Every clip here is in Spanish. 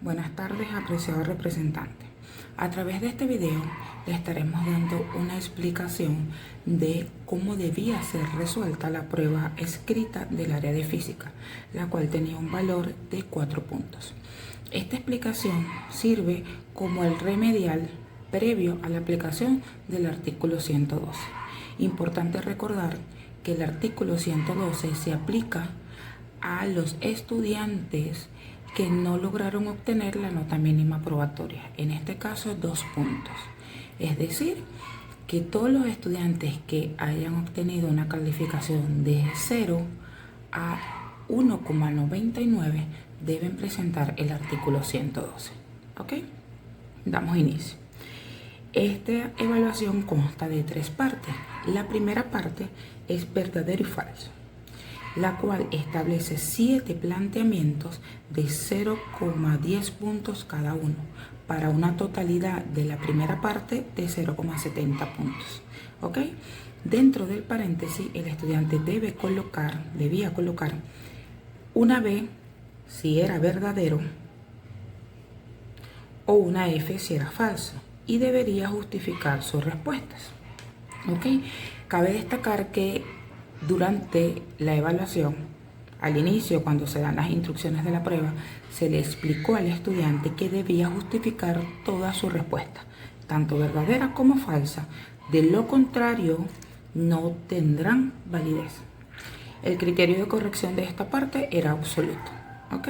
Buenas tardes, apreciado representante. A través de este video le estaremos dando una explicación de cómo debía ser resuelta la prueba escrita del área de física, la cual tenía un valor de 4 puntos. Esta explicación sirve como el remedial previo a la aplicación del artículo 112. Importante recordar que el artículo 112 se aplica a los estudiantes que no lograron obtener la nota mínima probatoria, en este caso 2 puntos. Es decir, que todos los estudiantes que hayan obtenido una calificación de 0 a 1,99 deben presentar el artículo 112. ¿Ok? Damos inicio. Esta evaluación consta de 3 partes. La primera parte es verdadero y falso, la cual establece 7 planteamientos de 0,10 puntos cada uno, para una totalidad de la primera parte de 0,70 puntos. ¿Ok? Dentro del paréntesis, el estudiante debía colocar una B si era verdadero o una F si era falso, y debería justificar sus respuestas. ¿Ok? Cabe destacar que durante la evaluación, al inicio, cuando se dan las instrucciones de la prueba, se le explicó al estudiante que debía justificar toda su respuesta, tanto verdadera como falsa. De lo contrario, no tendrán validez. El criterio de corrección de esta parte era absoluto. ¿Ok?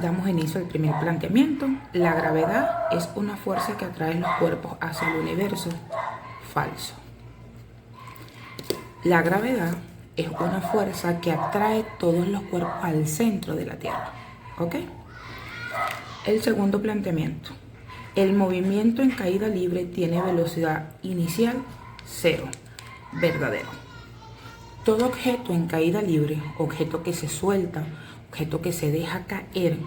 Damos inicio al primer planteamiento. La gravedad es una fuerza que atrae los cuerpos hacia el universo. Falso. La gravedad es una fuerza que atrae todos los cuerpos al centro de la Tierra. ¿Ok? El segundo planteamiento. El movimiento en caída libre tiene velocidad inicial 0. Verdadero. Todo objeto en caída libre, objeto que se suelta, objeto que se deja caer,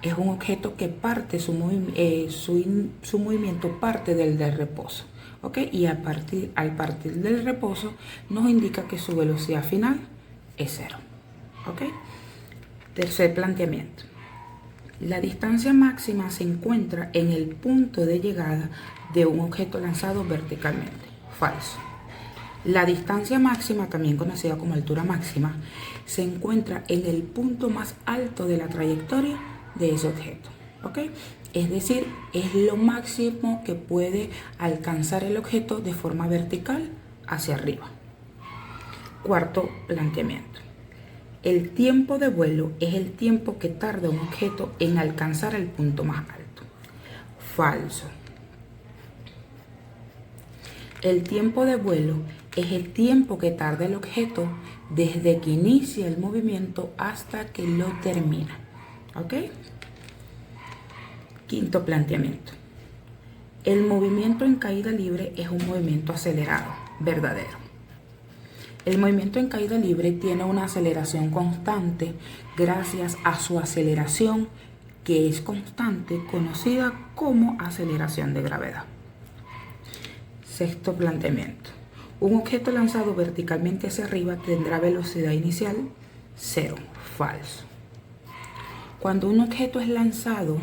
es un objeto que parte su movimiento parte del reposo. ¿Ok? Y al partir del reposo nos indica que su velocidad final es 0. ¿Ok? Tercer planteamiento. La distancia máxima se encuentra en el punto de llegada de un objeto lanzado verticalmente. Falso. La distancia máxima, también conocida como altura máxima, se encuentra en el punto más alto de la trayectoria de ese objeto. ¿Ok? Es decir, es lo máximo que puede alcanzar el objeto de forma vertical hacia arriba. Cuarto planteamiento. El tiempo de vuelo es el tiempo que tarda un objeto en alcanzar el punto más alto. Falso. El tiempo de vuelo es el tiempo que tarda el objeto desde que inicia el movimiento hasta que lo termina. ¿Ok? Quinto planteamiento. El movimiento en caída libre es un movimiento acelerado. Verdadero. El movimiento en caída libre tiene una aceleración constante gracias a su aceleración, que es constante, conocida como aceleración de gravedad. Sexto planteamiento. Un objeto lanzado verticalmente hacia arriba tendrá velocidad inicial 0. Falso. Cuando un objeto es lanzado,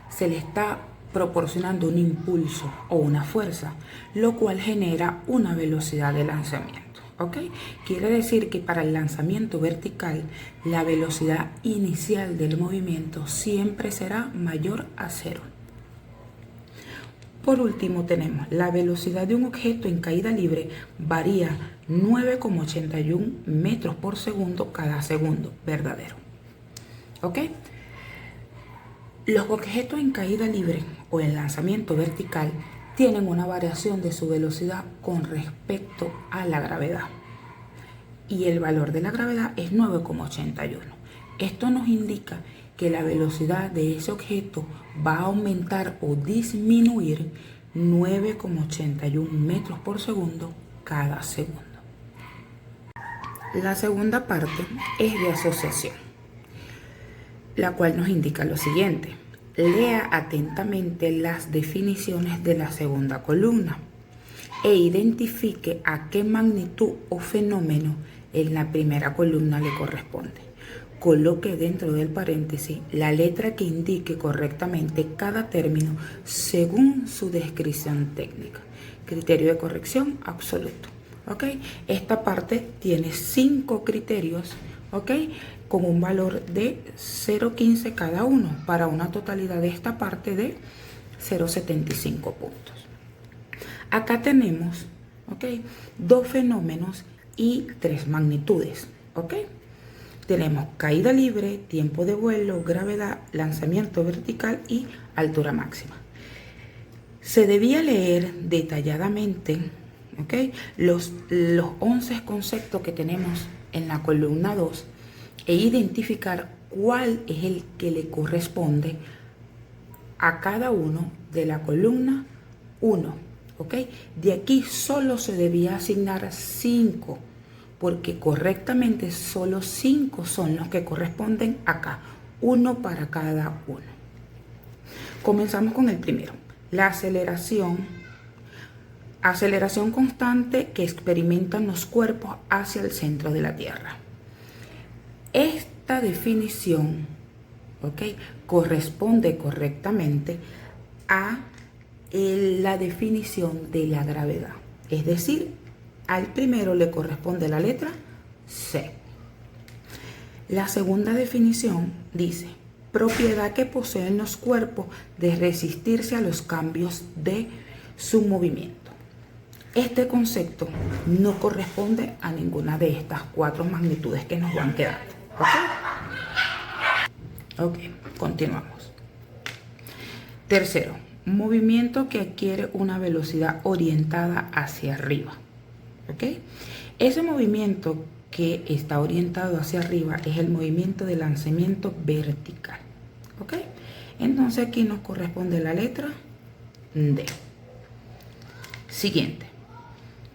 se le está proporcionando un impulso o una fuerza, lo cual genera una velocidad de lanzamiento. ¿Ok? Quiere decir que para el lanzamiento vertical, la velocidad inicial del movimiento siempre será mayor a 0. Por último, tenemos la velocidad de un objeto en caída libre varía 9,81 metros por segundo cada segundo. Verdadero. ¿Ok? Los objetos en caída libre o en lanzamiento vertical tienen una variación de su velocidad con respecto a la gravedad. Y el valor de la gravedad es 9,81. Esto nos indica que la velocidad de ese objeto va a aumentar o disminuir 9,81 metros por segundo cada segundo. La segunda parte es de asociación, la cual nos indica lo siguiente. Lea atentamente las definiciones de la segunda columna e identifique a qué magnitud o fenómeno en la primera columna le corresponde. coloque dentro del paréntesis la letra que indique correctamente cada término según su descripción técnica. Criterio de corrección absoluto. ¿Ok? Esta parte tiene 5 criterios, ¿ok? Con un valor de 0,15 cada uno, para una totalidad de esta parte de 0,75 puntos. Acá tenemos, ¿ok?, 2 fenómenos y 3 magnitudes, ¿ok? Tenemos caída libre, tiempo de vuelo, gravedad, lanzamiento vertical y altura máxima. Se debía leer detalladamente, ¿ok?, los 11 conceptos que tenemos en la columna 2 e identificar cuál es el que le corresponde a cada uno de la columna 1, ¿ok? De aquí solo se debía asignar 5, porque correctamente solo 5 son los que corresponden acá, uno para cada uno. Comenzamos con el primero, la aceleración constante que experimentan los cuerpos hacia el centro de la Tierra. Esta definición, ¿ok?, corresponde correctamente a la definición de la gravedad. Es decir, al primero le corresponde la letra C. La segunda definición dice: propiedad que poseen los cuerpos de resistirse a los cambios de su movimiento. Este concepto no corresponde a ninguna de estas 4 magnitudes que nos van quedando. Ok, continuamos. Tercero, movimiento que adquiere una velocidad orientada hacia arriba. ¿Ok? Ese movimiento que está orientado hacia arriba es el movimiento de lanzamiento vertical. ¿Ok? Entonces aquí nos corresponde la letra D. Siguiente.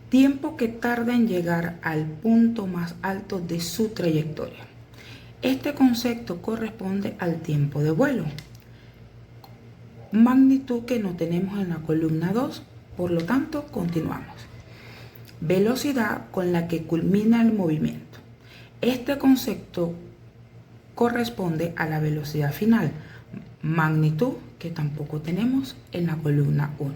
Tiempo que tarda en llegar al punto más alto de su trayectoria. Este concepto corresponde al tiempo de vuelo. Magnitud que no tenemos en la columna 2, por lo tanto continuamos. Velocidad con la que culmina el movimiento. Este concepto corresponde a la velocidad final. Magnitud que tampoco tenemos en la columna 1.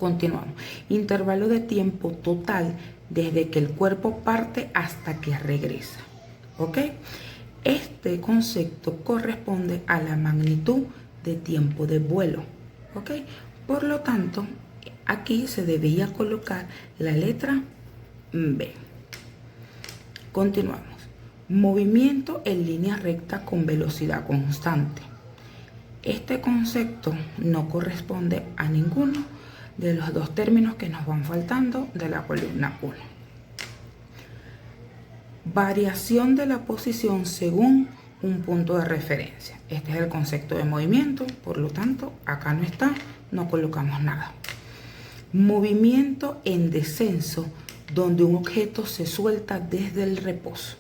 Continuamos. Intervalo de tiempo total desde que el cuerpo parte hasta que regresa. ¿Ok? Este concepto corresponde a la magnitud de tiempo de vuelo. ¿Ok? Por lo tanto, aquí se debía colocar la letra B. Continuamos. Movimiento en línea recta con velocidad constante. Este concepto no corresponde a ninguno de los 2 términos que nos van faltando de la columna 1. Variación de la posición según un punto de referencia. Este es el concepto de movimiento, por lo tanto, acá no está, no colocamos nada. Movimiento en descenso, donde un objeto se suelta desde el reposo.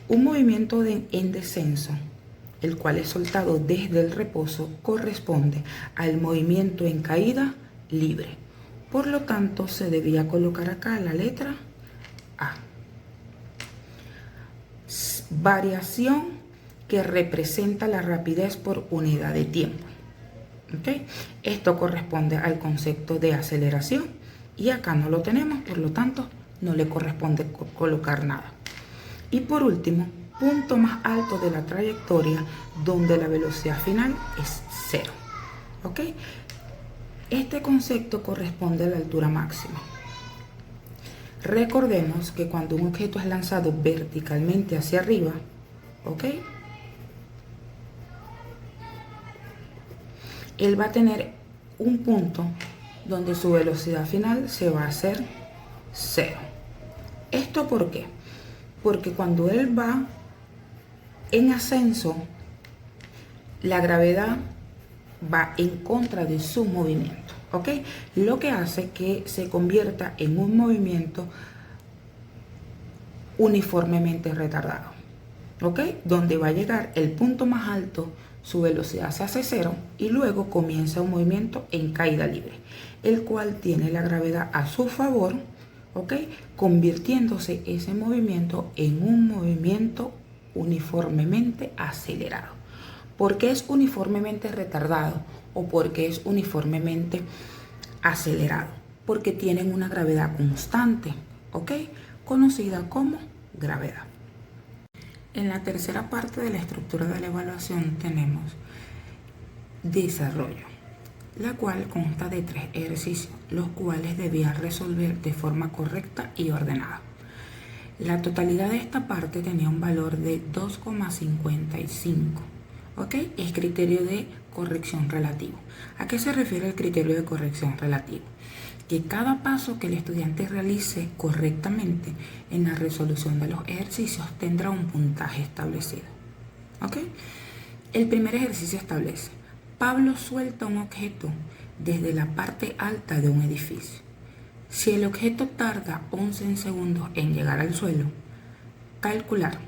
Un movimiento en descenso, el cual es soltado desde el reposo, corresponde al movimiento en caída libre. Por lo tanto, se debía colocar acá la letra A. Variación que representa la rapidez por unidad de tiempo. ¿Okay? Esto corresponde al concepto de aceleración y acá no lo tenemos, por lo tanto no le corresponde colocar nada. Y por último, punto más alto de la trayectoria donde la velocidad final es 0. ¿Ok? Este concepto corresponde a la altura máxima. Recordemos que cuando un objeto es lanzado verticalmente hacia arriba, ¿ok?, él va a tener un punto donde su velocidad final se va a hacer 0. ¿Esto por qué? Porque cuando él va en ascenso, la gravedad va en contra de su movimiento, ¿ok? Lo que hace que se convierta en un movimiento uniformemente retardado, ¿ok? Donde va a llegar el punto más alto, su velocidad se hace 0 y luego comienza un movimiento en caída libre, el cual tiene la gravedad a su favor, ¿ok?, convirtiéndose ese movimiento en un movimiento uniformemente acelerado. ¿Por qué es uniformemente retardado o por qué es uniformemente acelerado? Porque tienen una gravedad constante, ¿ok? Conocida como gravedad. En la tercera parte de la estructura de la evaluación tenemos desarrollo, la cual consta de 3 ejercicios, los cuales debían resolver de forma correcta y ordenada. La totalidad de esta parte tenía un valor de 2,55, ¿ok? Es criterio de corrección relativo. ¿A qué se refiere el criterio de corrección relativo? Que cada paso que el estudiante realice correctamente en la resolución de los ejercicios tendrá un puntaje establecido, ¿ok? El primer ejercicio establece: Pablo suelta un objeto desde la parte alta de un edificio. Si el objeto tarda 11 segundos en llegar al suelo, calcular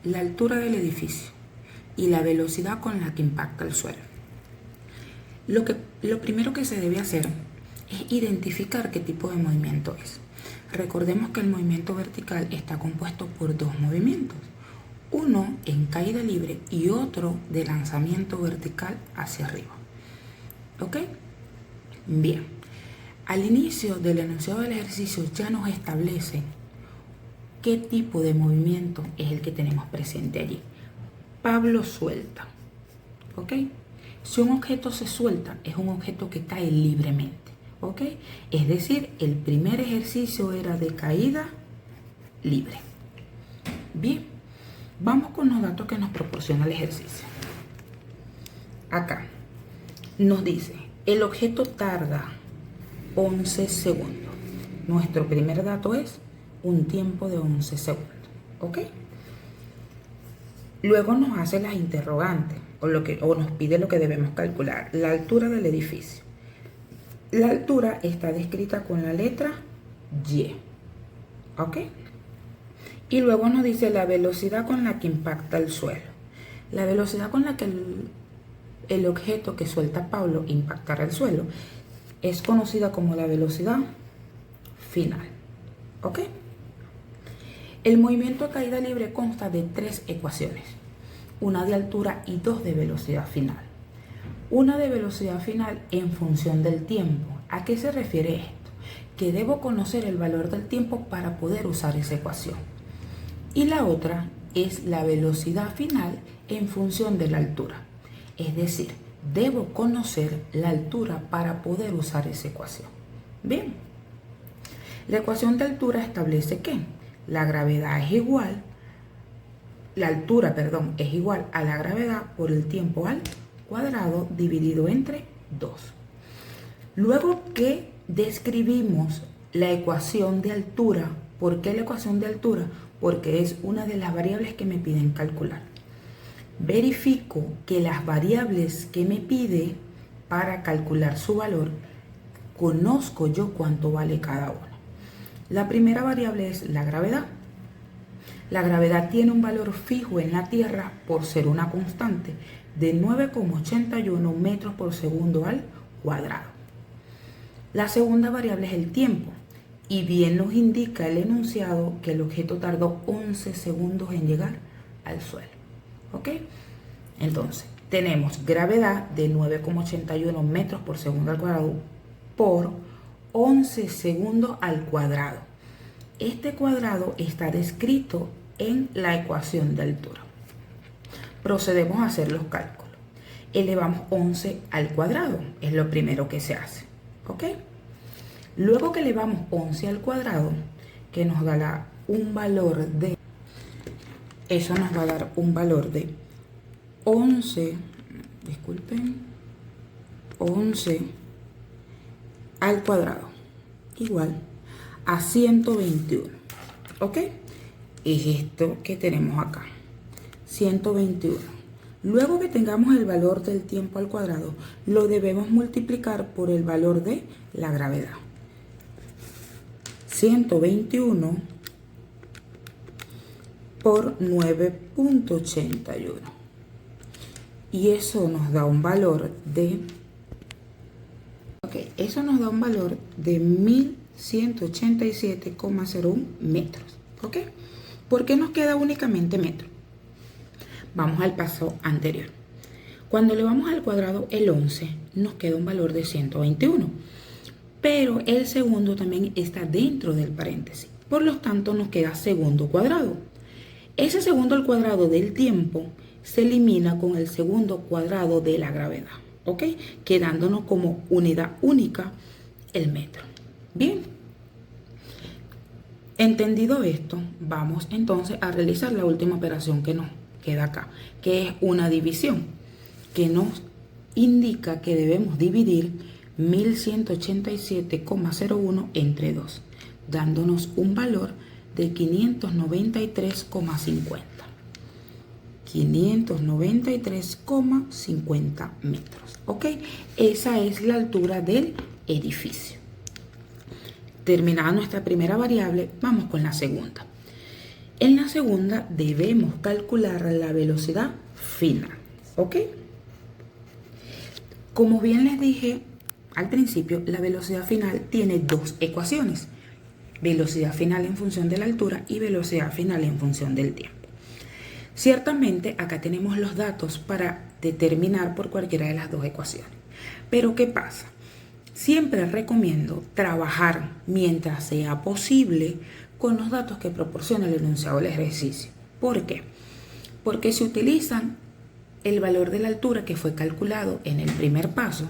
la altura del edificio y la velocidad con la que impacta el suelo. Lo primero que se debe hacer es identificar qué tipo de movimiento es. Recordemos que el movimiento vertical está compuesto por 2 movimientos, uno en caída libre y otro de lanzamiento vertical hacia arriba. ¿Ok? Bien. Al inicio del enunciado del ejercicio ya nos establece qué tipo de movimiento es el que tenemos presente allí. Pablo suelta, ¿ok? Si un objeto se suelta, es un objeto que cae libremente, ¿ok? Es decir, el primer ejercicio era de caída libre. Bien, vamos con los datos que nos proporciona el ejercicio. Acá nos dice, el objeto tarda 11 segundos. Nuestro primer dato es un tiempo de 11 segundos, ¿ok? Luego nos hace las interrogantes o nos pide lo que debemos calcular, la altura del edificio. La altura está descrita con la letra Y, ¿ok? Y luego nos dice la velocidad con la que impacta el suelo. La velocidad con la que el objeto que suelta Pablo impactará el suelo es conocida como la velocidad final, ¿ok? El movimiento a caída libre consta de 3 ecuaciones, una de altura y 2 de velocidad final. Una de velocidad final en función del tiempo. ¿A qué se refiere esto? Que debo conocer el valor del tiempo para poder usar esa ecuación. Y la otra es la velocidad final en función de la altura. Es decir, debo conocer la altura para poder usar esa ecuación. Bien, la ecuación de altura establece que la gravedad es igual, la altura, perdón, es igual a la gravedad por el tiempo al cuadrado dividido entre 2. Luego que describimos la ecuación de altura, ¿por qué la ecuación de altura? Porque es una de las variables que me piden calcular. Verifico que las variables que me pide para calcular su valor, conozco yo cuánto vale cada una. La primera variable es la gravedad. La gravedad tiene un valor fijo en la Tierra por ser una constante de 9,81 metros por segundo al cuadrado. La segunda variable es el tiempo. Y bien nos indica el enunciado que el objeto tardó 11 segundos en llegar al suelo. ¿Ok? Entonces, tenemos gravedad de 9,81 metros por segundo al cuadrado por 11 segundos al cuadrado. Este cuadrado está descrito en la ecuación de altura. Procedemos a hacer los cálculos. Elevamos 11 al cuadrado, es lo primero que se hace. ¿Ok? Luego que elevamos 11 al cuadrado, que nos dará un valor de... Eso nos va a dar un valor de 11 al cuadrado igual a 121. ¿Ok? Es esto que tenemos acá, 121. Luego que tengamos el valor del tiempo al cuadrado, lo debemos multiplicar por el valor de la gravedad. 121 por 9,81. Y eso nos da un valor de... eso nos da un valor de 1187,01 metros. ¿Ok? ¿Por qué nos queda únicamente metro? Vamos al paso anterior. Cuando elevamos al cuadrado el 11, nos queda un valor de 121. Pero el segundo también está dentro del paréntesis. Por lo tanto, nos queda segundo cuadrado. Ese segundo al cuadrado del tiempo se elimina con el segundo cuadrado de la gravedad, ¿ok? Quedándonos como unidad única el metro. Bien. Entendido esto, vamos entonces a realizar la última operación que nos queda acá, que es una división, que nos indica que debemos dividir 1187,01 entre 2, dándonos un valor de 593,50. 593,50 metros. ¿Ok? Esa es la altura del edificio. Terminada nuestra primera variable, vamos con la segunda. En la segunda debemos calcular la velocidad final. ¿Ok? Como bien les dije al principio, la velocidad final tiene dos ecuaciones. Velocidad final en función de la altura y velocidad final en función del tiempo. Ciertamente acá tenemos los datos para determinar por cualquiera de las dos ecuaciones. Pero ¿qué pasa? Siempre recomiendo trabajar mientras sea posible con los datos que proporciona el enunciado del ejercicio. ¿Por qué? Porque si utilizan el valor de la altura que fue calculado en el primer paso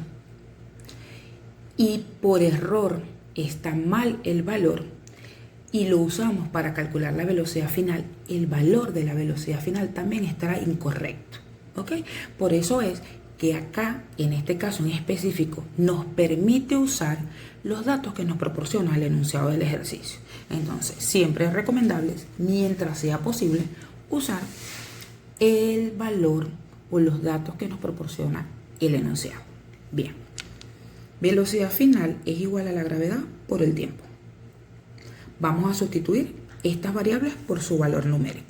y por error está mal el valor, y lo usamos para calcular la velocidad final, el valor de la velocidad final también estará incorrecto. ¿Ok? Por eso es que acá, en este caso en específico, nos permite usar los datos que nos proporciona el enunciado del ejercicio. Entonces, siempre es recomendable, mientras sea posible, usar el valor o los datos que nos proporciona el enunciado. Bien, velocidad final es igual a la gravedad por el tiempo. Vamos a sustituir estas variables por su valor numérico.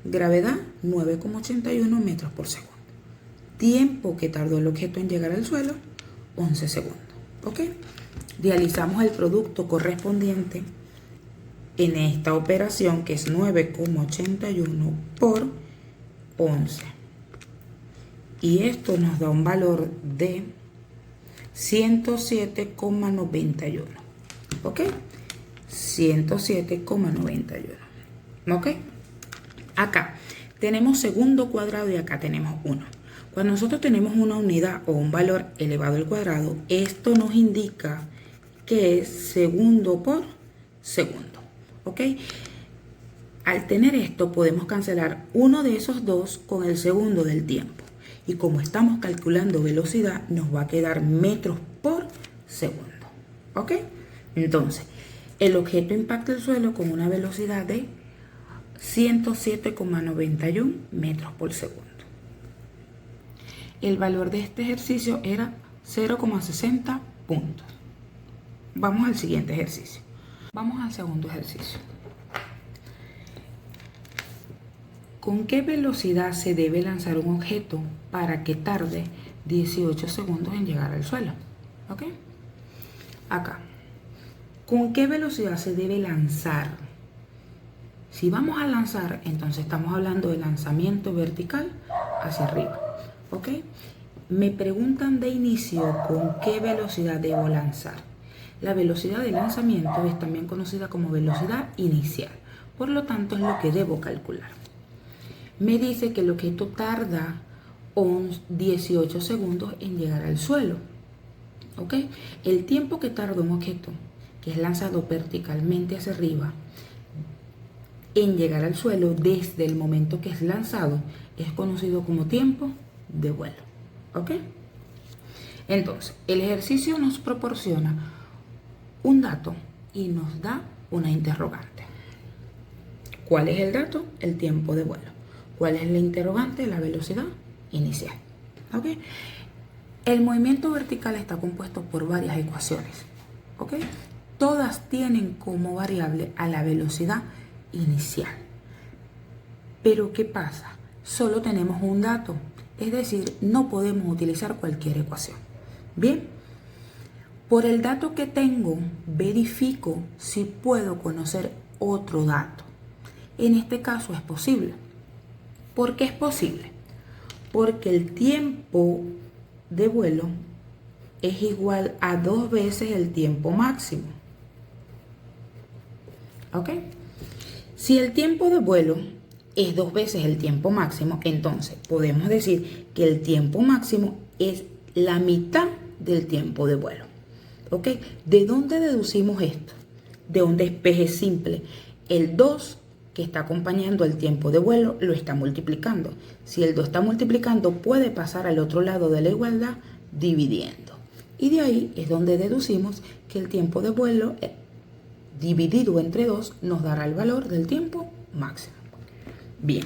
Gravedad, 9,81 metros por segundo. Tiempo que tardó el objeto en llegar al suelo, 11 segundos. ¿Ok? Realizamos el producto correspondiente en esta operación, que es 9,81 por 11. Y esto nos da un valor de 107,91. ¿Ok? 107,91. ¿Ok? Acá tenemos segundo cuadrado y acá tenemos 1. Cuando nosotros tenemos una unidad o un valor elevado al cuadrado, esto nos indica que es segundo por segundo. ¿Ok? Al tener esto podemos cancelar uno de esos dos con el segundo del tiempo. Y como estamos calculando velocidad, nos va a quedar metros por segundo. ¿Ok? Entonces, el objeto impacta el suelo con una velocidad de 107,91 metros por segundo. El valor de este ejercicio era 0,60 puntos. Vamos al siguiente ejercicio. Vamos al segundo ejercicio. ¿Con qué velocidad se debe lanzar un objeto para que tarde 18 segundos en llegar al suelo? ¿Ok? Acá. ¿Con qué velocidad se debe lanzar? Si vamos a lanzar, entonces estamos hablando de lanzamiento vertical hacia arriba. ¿Ok? Me preguntan de inicio con qué velocidad debo lanzar. La velocidad de lanzamiento es también conocida como velocidad inicial. Por lo tanto, es lo que debo calcular. Me dice que el objeto tarda 18 segundos en llegar al suelo. ¿Ok? El tiempo que tarda un objeto que es lanzado verticalmente hacia arriba en llegar al suelo desde el momento que es lanzado es conocido como tiempo de vuelo. ¿Ok? Entonces, el ejercicio nos proporciona un dato y nos da una interrogante. ¿Cuál es el dato? El tiempo de vuelo. ¿Cuál es la interrogante? La velocidad inicial. ¿Ok? El movimiento vertical está compuesto por varias ecuaciones. ¿Ok? Todas tienen como variable a la velocidad inicial. Pero ¿qué pasa? Solo tenemos un dato, es decir, no podemos utilizar cualquier ecuación. Bien, por el dato que tengo, verifico si puedo conocer otro dato. En este caso es posible. ¿Por qué es posible? Porque el tiempo de vuelo es igual a 2 veces el tiempo máximo. ¿Ok? Si el tiempo de vuelo es 2 veces el tiempo máximo, entonces podemos decir que el tiempo máximo es la mitad del tiempo de vuelo. ¿Ok? ¿De dónde deducimos esto? De un despeje simple. El 2 que está acompañando el tiempo de vuelo lo está multiplicando. Si el 2 está multiplicando, puede pasar al otro lado de la igualdad dividiendo. Y de ahí es donde deducimos que el tiempo de vuelo dividido entre 2 nos dará el valor del tiempo máximo. Bien,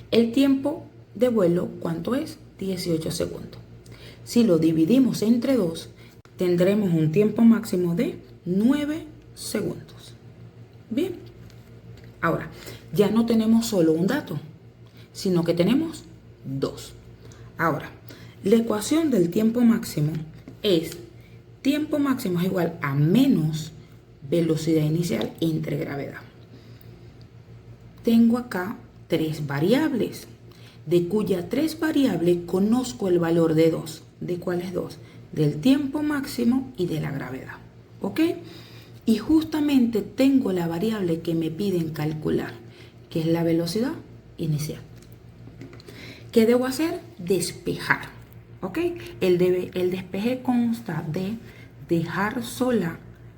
el tiempo de vuelo, ¿cuánto es? 18 segundos. Si lo dividimos entre 2, tendremos un tiempo máximo de 9 segundos. Bien, ahora ya no tenemos solo un dato, sino que tenemos 2. Ahora, la ecuación del tiempo máximo es tiempo máximo es igual a menos velocidad inicial entre gravedad. Tengo acá 3 variables, de cuyas 3 variables conozco el valor de 2. ¿De cuáles 2? Del tiempo máximo y de la gravedad. ¿Ok? Y justamente tengo la variable que me piden calcular, que es la velocidad inicial. ¿Qué debo hacer? Despejar. ¿Ok? El despeje consta de dejar sola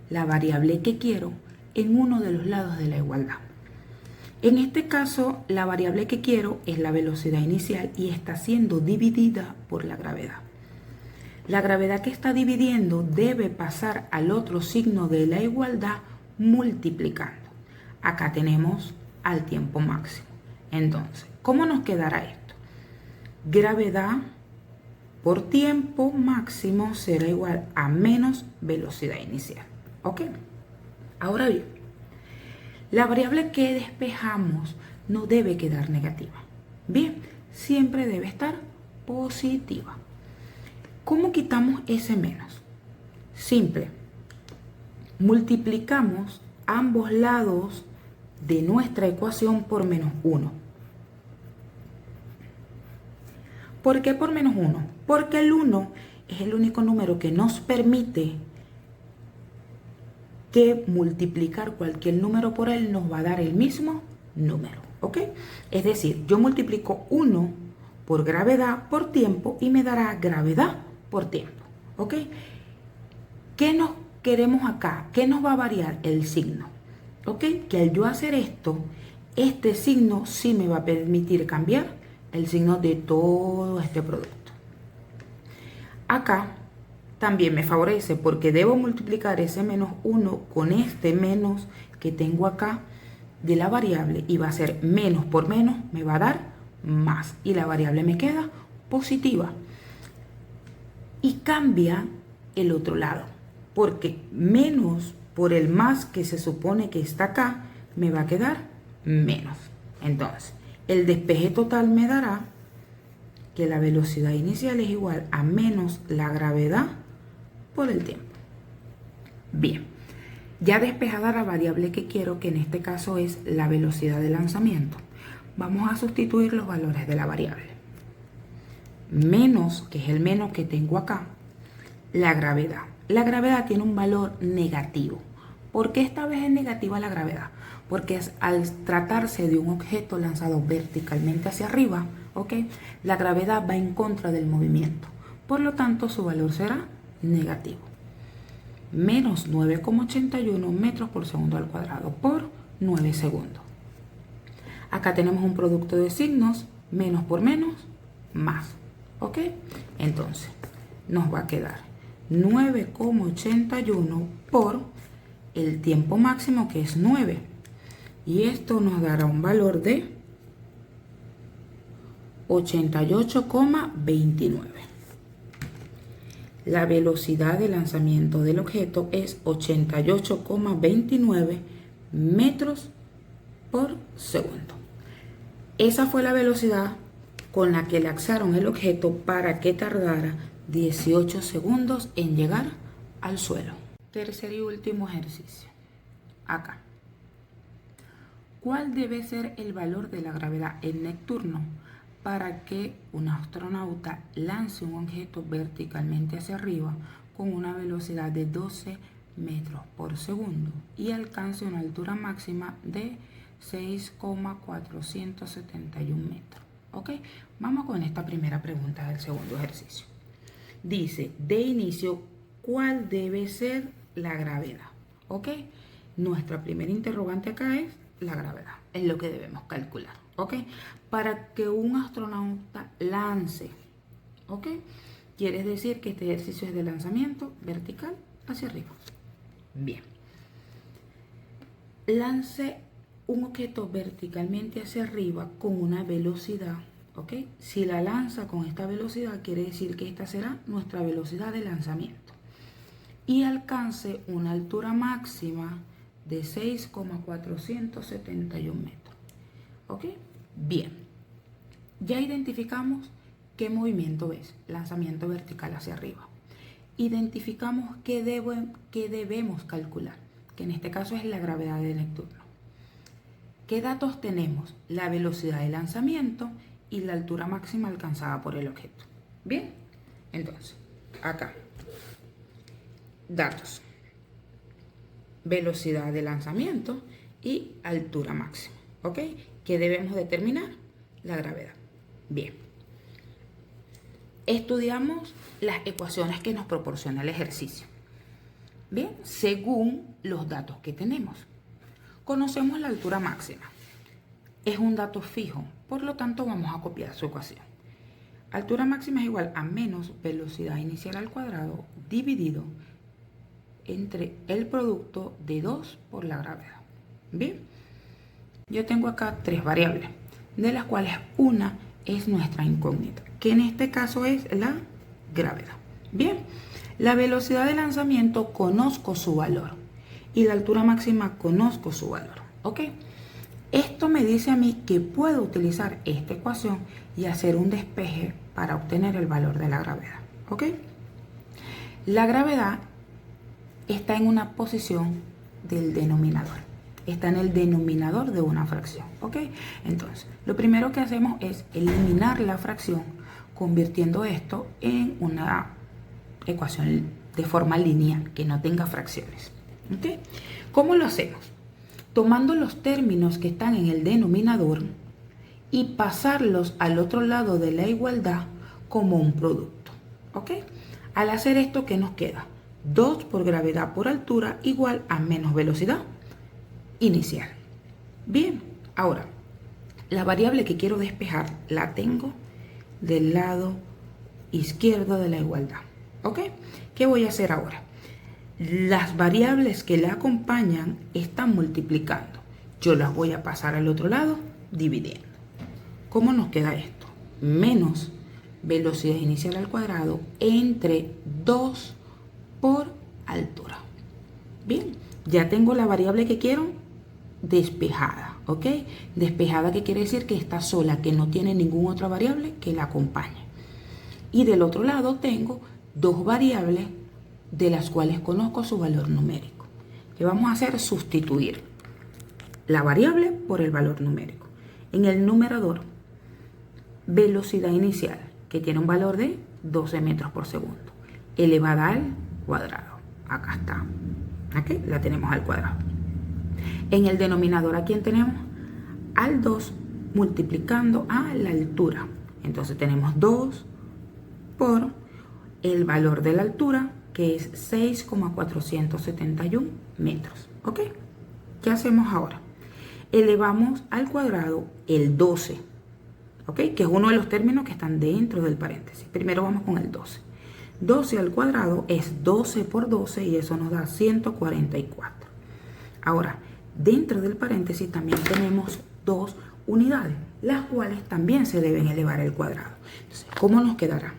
la variable que quiero en uno de los lados de la igualdad. En este caso, la variable que quiero es la velocidad inicial y está siendo dividida por la gravedad. La gravedad que está dividiendo debe pasar al otro signo de la igualdad multiplicando. Acá tenemos al tiempo máximo. Entonces, ¿cómo nos quedará esto? Gravedad por tiempo máximo será igual a menos velocidad inicial. ¿Ok? Ahora bien, la variable que despejamos no debe quedar negativa. Bien, siempre debe estar positiva. ¿Cómo quitamos ese menos? Simple. Multiplicamos ambos lados de nuestra ecuación por menos 1. ¿Por qué por menos 1? Porque el 1 es el único número que nos permite que multiplicar cualquier número por él nos va a dar el mismo número. ¿Ok? Es decir, yo multiplico 1 por gravedad por tiempo y me dará gravedad por tiempo. ¿Ok? ¿Qué nos queremos acá? ¿Qué nos va a variar? El signo. ¿Ok? Que al yo hacer esto, este signo sí me va a permitir cambiar el signo de todo este producto. Acá también me favorece porque debo multiplicar ese menos 1 con este menos que tengo acá de la variable y va a ser menos por menos, me va a dar más y la variable me queda positiva. Y cambia el otro lado porque menos por el más que se supone que está acá me va a quedar menos. Entonces, el despeje total me dará que la velocidad inicial es igual a menos la gravedad por el tiempo. Bien, ya despejada la variable que quiero, que en este caso es la velocidad de lanzamiento, vamos a sustituir los valores de la variable. Menos, que es el menos que tengo acá, la gravedad. La gravedad tiene un valor negativo. ¿Por qué esta vez es negativa la gravedad? Porque al tratarse de un objeto lanzado verticalmente hacia arriba, ¿ok? La gravedad va en contra del movimiento. Por lo tanto, su valor será negativo. Menos 9,81 metros por segundo al cuadrado por 9 segundos. Acá tenemos un producto de signos, menos por menos, más. ¿Ok? Entonces, nos va a quedar 9,81 por el tiempo máximo, que es 9. Y esto nos dará un valor de 88,29. La velocidad de lanzamiento del objeto es 88,29 metros por segundo. Esa fue la velocidad con la que lanzaron el objeto para que tardara 18 segundos en llegar al suelo. Tercer y último ejercicio. Acá. ¿Cuál debe ser el valor de la gravedad en Neptuno para que un astronauta lance un objeto verticalmente hacia arriba con una velocidad de 12 metros por segundo y alcance una altura máxima de 6,471 metros. ¿Ok? Vamos con esta primera pregunta del segundo ejercicio. Dice, de inicio, ¿cuál debe ser la gravedad? ¿Ok? Nuestra primera interrogante acá es la gravedad, es lo que debemos calcular. ¿Ok? Para que un astronauta lance, ¿ok? Quiere decir que este ejercicio es de lanzamiento vertical hacia arriba. Bien. Lance un objeto verticalmente hacia arriba con una velocidad, ¿ok? Si la lanza con esta velocidad, quiere decir que esta será nuestra velocidad de lanzamiento. Y alcance una altura máxima de 6,471 metros. ¿Ok? Bien. Ya identificamos qué movimiento es, lanzamiento vertical hacia arriba. Identificamos qué debemos calcular, que en este caso es la gravedad del Neptuno. ¿Qué datos tenemos? La velocidad de lanzamiento y la altura máxima alcanzada por el objeto. Bien, entonces, acá, datos, velocidad de lanzamiento y altura máxima. ¿Ok? ¿Qué debemos determinar? La gravedad. Bien. Estudiamos las ecuaciones que nos proporciona el ejercicio. Bien, según los datos que tenemos. Conocemos la altura máxima. Es un dato fijo, por lo tanto vamos a copiar su ecuación. Altura máxima es igual a menos velocidad inicial al cuadrado dividido entre el producto de 2 por la gravedad. Bien, yo tengo acá tres variables, de las cuales una es nuestra incógnita, que en este caso es la gravedad. Bien, la velocidad de lanzamiento conozco su valor y la altura máxima conozco su valor. ¿Ok? Esto me dice a mí que puedo utilizar esta ecuación y hacer un despeje para obtener el valor de la gravedad. ¿Ok? La gravedad está en una posición del denominador. Está en el denominador de una fracción. ¿Ok? Entonces, lo primero que hacemos es eliminar la fracción, convirtiendo esto en una ecuación de forma lineal, que no tenga fracciones. ¿Ok? ¿Cómo lo hacemos? Tomando los términos que están en el denominador y pasarlos al otro lado de la igualdad como un producto. ¿Ok? Al hacer esto, ¿qué nos queda? 2 por gravedad por altura igual a menos velocidad inicial. Bien, ahora, la variable que quiero despejar la tengo del lado izquierdo de la igualdad. ¿Ok? ¿Qué voy a hacer ahora? Las variables que la acompañan están multiplicando. Yo las voy a pasar al otro lado dividiendo. ¿Cómo nos queda esto? Menos velocidad inicial al cuadrado entre 2 por altura. Bien, ya tengo la variable que quiero despejada. ¿Ok? Despejada, que quiere decir que está sola, que no tiene ninguna otra variable que la acompañe. Y del otro lado tengo dos variables de las cuales conozco su valor numérico. ¿Qué vamos a hacer? Sustituir la variable por el valor numérico. En el numerador, velocidad inicial, que tiene un valor de 12 metros por segundo, elevada al cuadrado. Acá está. ¿Ok? La tenemos al cuadrado. En el denominador, ¿a quién tenemos? Al 2 multiplicando a la altura. Entonces tenemos 2 por el valor de la altura, que es 6,471 metros. ¿Ok? ¿Qué hacemos ahora? Elevamos al cuadrado el 12, ¿ok? Que es uno de los términos que están dentro del paréntesis. Primero vamos con el 12. 12 al cuadrado es 12 por 12 y eso nos da 144. Ahora, dentro del paréntesis también tenemos dos unidades, las cuales también se deben elevar al cuadrado. Entonces, ¿cómo nos quedará?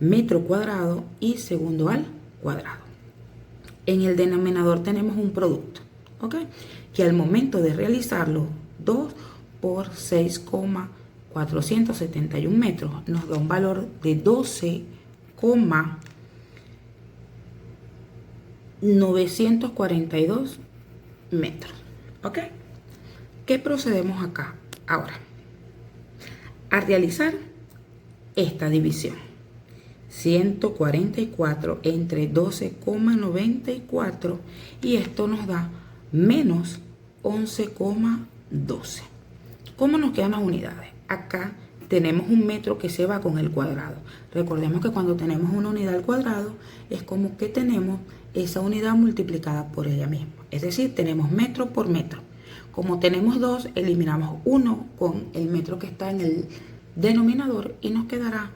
Metro cuadrado y segundo al cuadrado. En el denominador tenemos un producto, ¿ok? Que al momento de realizarlo, 2 por 6,471 metros nos da un valor de 12,942 metros, ¿ok? ¿Qué procedemos acá? Ahora, a realizar esta división. 144 entre 12,94 y esto nos da menos 11,12. ¿Cómo nos quedan las unidades? Acá tenemos un metro que se va con el cuadrado. Recordemos que cuando tenemos una unidad al cuadrado es como que tenemos esa unidad multiplicada por ella misma. Es decir, tenemos metro por metro. Como tenemos 2, eliminamos 1 con el metro que está en el denominador y nos quedará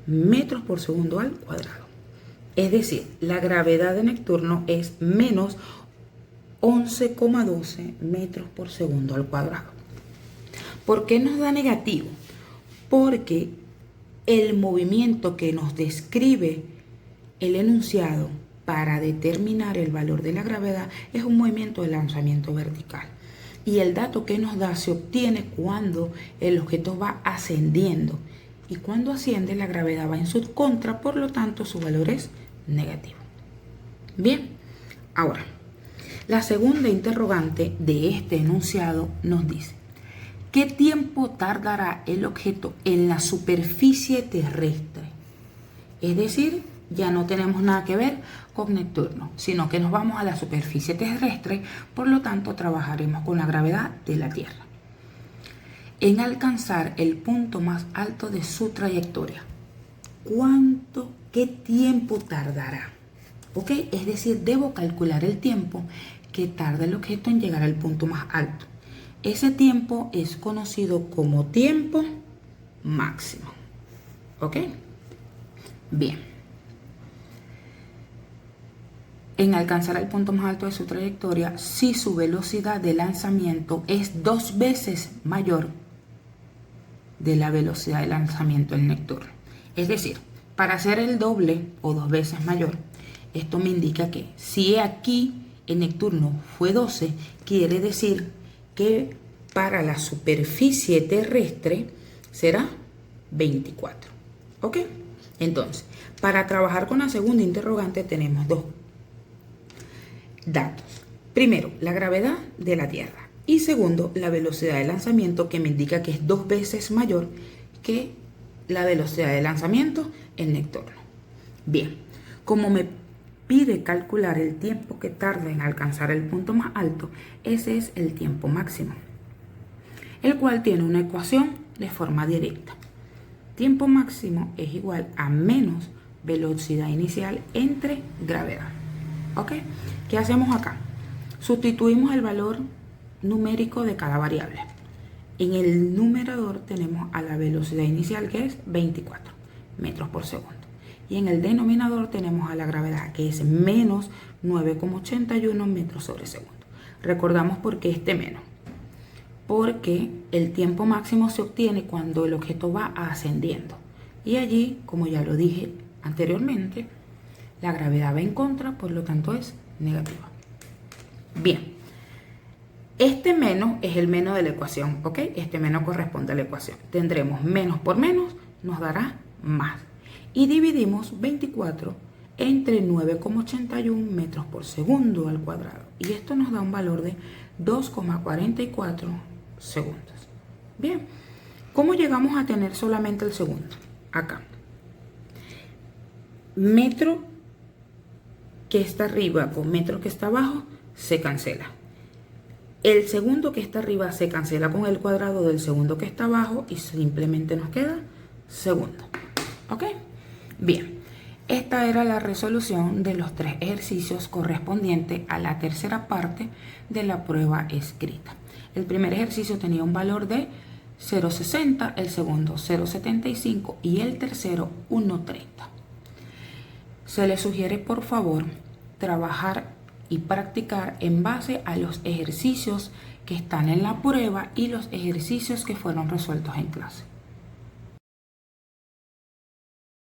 metros por segundo al cuadrado. Es decir, la gravedad de Neptuno es menos 11,12 metros por segundo al cuadrado. ¿Por qué nos da negativo? Porque el movimiento que nos describe el enunciado para determinar el valor de la gravedad es un movimiento de lanzamiento vertical. Y el dato que nos da se obtiene cuando el objeto va ascendiendo. Y cuando asciende, la gravedad va en su contra, por lo tanto su valor es negativo. Bien, ahora, la segunda interrogante de este enunciado nos dice: ¿qué tiempo tardará el objeto en la superficie terrestre? Es decir, ya no tenemos nada que ver con Neptuno, sino que nos vamos a la superficie terrestre, por lo tanto trabajaremos con la gravedad de la Tierra. En alcanzar el punto más alto de su trayectoria, ¿qué tiempo tardará? ¿Ok? Es decir, debo calcular el tiempo que tarda el objeto en llegar al punto más alto. Ese tiempo es conocido como tiempo máximo. ¿Ok? Bien. En alcanzar el punto más alto de su trayectoria, si su velocidad de lanzamiento es 2 veces mayor de la velocidad de lanzamiento en Neptuno. Es decir, para ser el doble o 2 veces mayor, esto me indica que si aquí en Neptuno fue 12, quiere decir que para la superficie terrestre será 24. ¿Ok? Entonces, para trabajar con la segunda interrogante tenemos 2 datos. Primero, la gravedad de la Tierra. Y segundo, la velocidad de lanzamiento, que me indica que es 2 veces mayor que la velocidad de lanzamiento en Neptuno. Bien, como me pide calcular el tiempo que tarda en alcanzar el punto más alto, ese es el tiempo máximo, el cual tiene una ecuación de forma directa. Tiempo máximo es igual a menos velocidad inicial entre gravedad. ¿Ok? ¿Qué hacemos acá? Sustituimos el valor numérico de cada variable. En el numerador tenemos a la velocidad inicial, que es 24 metros por segundo. Y en el denominador tenemos a la gravedad, que es menos 9,81 metros sobre segundo. Recordamos por qué este menos. Porque el tiempo máximo se obtiene cuando el objeto va ascendiendo. Y allí, como ya lo dije anteriormente, la gravedad va en contra, por lo tanto es negativa. Bien, este menos es el menos de la ecuación, ¿ok? Este menos corresponde a la ecuación. Tendremos menos por menos, nos dará más. Y dividimos 24 entre 9,81 metros por segundo al cuadrado. Y esto nos da un valor de 2,44 segundos. Bien, ¿cómo llegamos a tener solamente el segundo? Acá. Metro que está arriba con metro que está abajo se cancela. El segundo que está arriba se cancela con el cuadrado del segundo que está abajo y simplemente nos queda segundo. ¿Ok? Bien, esta era la resolución de los 3 ejercicios correspondientes a la tercera parte de la prueba escrita. El primer ejercicio tenía un valor de 0,60, el segundo 0,75 y el tercero 1,30. Se les sugiere, por favor, trabajar y practicar en base a los ejercicios que están en la prueba y los ejercicios que fueron resueltos en clase.